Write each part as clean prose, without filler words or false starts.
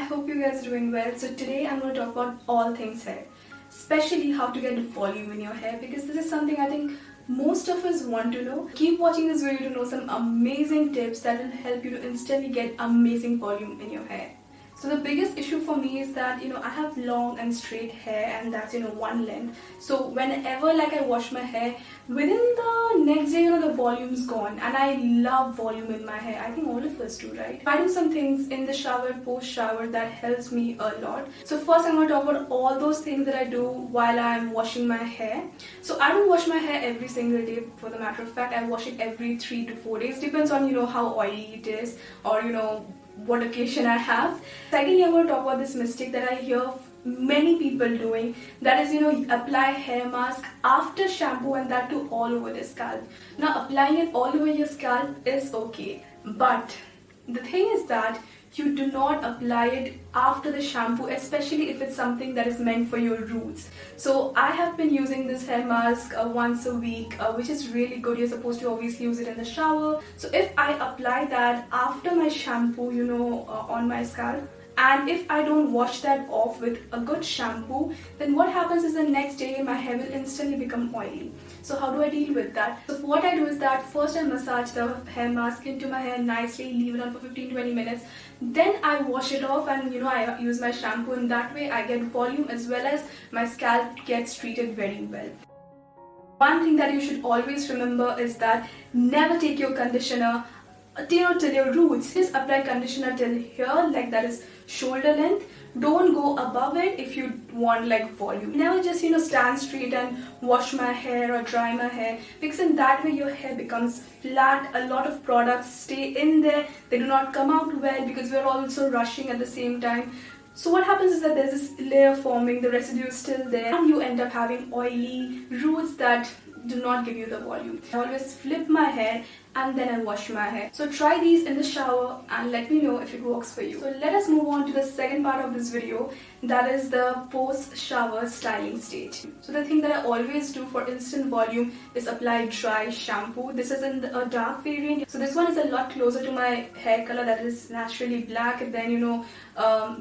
hope you guys are doing well. So today I'm going to talk about all things hair, especially how to get volume in your hair, because this is something I think most of us want to know. Keep watching this video to know some amazing tips that will help you to instantly get amazing volume in your hair. So the biggest issue for me is that I have long and straight hair, and that's one length. So whenever I wash my hair, within the next day the volume's gone, and I love volume in my hair. I think all of us do, right? I do some things in the shower, post shower, that helps me a lot. So first I'm going to talk about all those things that I do while I'm washing my hair. So I don't wash my hair every single day. For the matter of fact, I wash it every 3 to 4 days, depends on how oily it is, or what occasion I have. Secondly, I'm going to talk about this mistake that I hear many people doing, that is apply hair mask after shampoo, and that too all over the scalp. Now applying it all over your scalp is okay, but the thing is that you do not apply it after the shampoo, especially if it's something that is meant for your roots. So I have been using this hair mask once a week, which is really good. You're supposed to obviously use it in the shower. So if I apply that after my shampoo, on my scalp, and if I don't wash that off with a good shampoo, then what happens is the next day my hair will instantly become oily. So how do I deal with that? So what I do is that first I massage the hair mask into my hair nicely, leave it on for 15-20 minutes. Then I wash it off, and I use my shampoo, and that way I get volume as well as my scalp gets treated very well. One thing that you should always remember is that never take your conditioner till your roots. Just apply conditioner till here, that is shoulder length. Don't go above it if you want volume. Never just stand straight and wash my hair or dry my hair, because in that way your hair becomes flat. A lot of products stay in there, they do not come out well because we're also rushing at the same time. So what happens is that there's this layer forming, the residue is still there, and you end up having oily roots that do not give you the volume. I always flip my hair and then I wash my hair. So try these in the shower and let me know if it works for you. So let us move on to the second part of this video, that is the post-shower styling stage. So the thing that I always do for instant volume is apply dry shampoo. This is in a dark variant. So this one is a lot closer to my hair color, that is naturally black, and then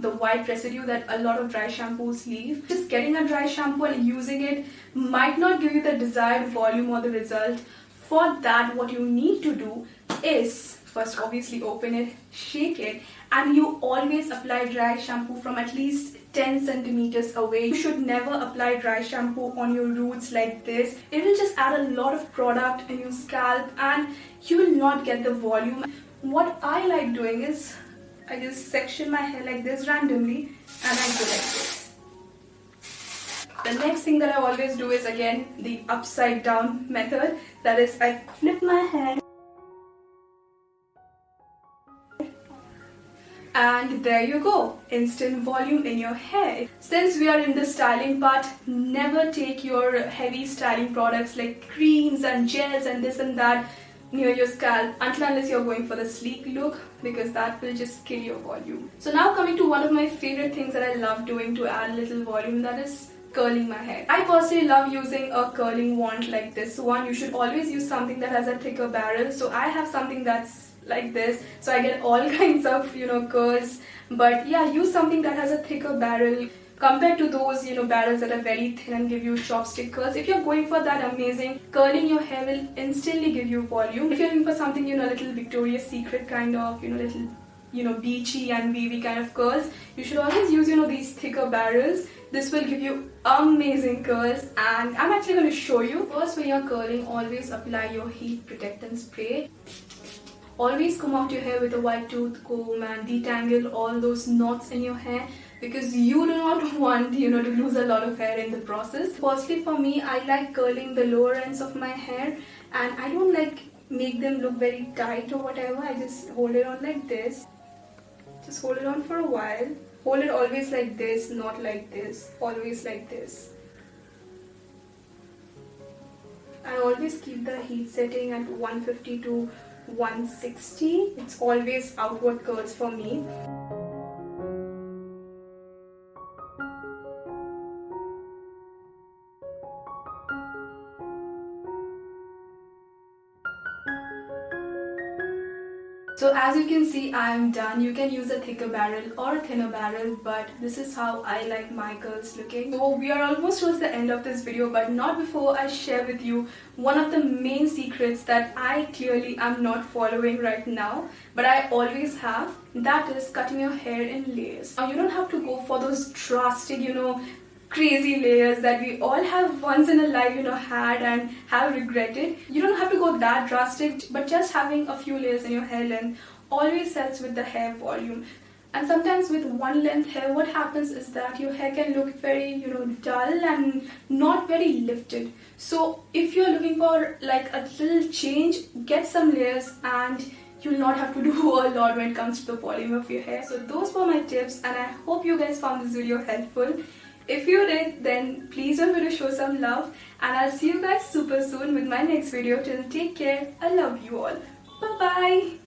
the white residue that a lot of dry shampoos leave. Just getting a dry shampoo and using it might not give you the desired volume or the result. For that, what you need to do is first obviously open it, shake it, and you always apply dry shampoo from at least 10 centimeters away. You should never apply dry shampoo on your roots like this. It will just add a lot of product in your scalp and you will not get the volume. What I like doing is I just section my hair like this randomly and I go like this. The next thing that I always do is again the upside down method, that is I flip my hair and there you go, instant volume in your hair. Since we are in the styling part, never take your heavy styling products like creams and gels and this and that near your scalp until unless you're going for the sleek look, because that will just kill your volume. So now coming to one of my favorite things that I love doing to add a little volume, that is curling my hair. I personally love using a curling wand like this one. You should always use something that has a thicker barrel. So I have something that's like this, so I get all kinds of curls. But yeah, use something that has a thicker barrel compared to those barrels that are very thin and give you chopstick curls. If you're going for that, amazing. Curling your hair will instantly give you volume. If you're looking for something a little Victoria's Secret kind of little beachy and wavy kind of curls, you should always use these thicker barrels. This will give you amazing curls, and I'm actually going to show you. First, when you're curling, always apply your heat protectant spray. Always comb out your hair with a white tooth comb and detangle all those knots in your hair, because you do not want to lose a lot of hair in the process. Firstly, for me, I like curling the lower ends of my hair, and I don't make them look very tight or whatever. I just hold it on like this. Just hold it on for a while. Hold it always like this, not like this. Always like this. I always keep the heat setting at 150 to 160. It's always outward curls for me. So as you can see, I am done. You can use a thicker barrel or a thinner barrel, but this is how I like my curls looking. So we are almost towards the end of this video, but not before I share with you one of the main secrets that I clearly am not following right now, but I always have. That is cutting your hair in layers. Now you don't have to go for those drastic, crazy layers that we all have once in a life had and have regretted. You don't have to go that drastic, but just having a few layers in your hair length always helps with the hair volume. And sometimes with one length hair, what happens is that your hair can look very dull and not very lifted. So if you're looking for like a little change, get some layers and you'll not have to do a lot when it comes to the volume of your hair. So those were my tips, and I hope you guys found this video helpful. If you did, then please don't forget to show some love, and I'll see you guys super soon with my next video. Till then, take care. I love you all. Bye bye.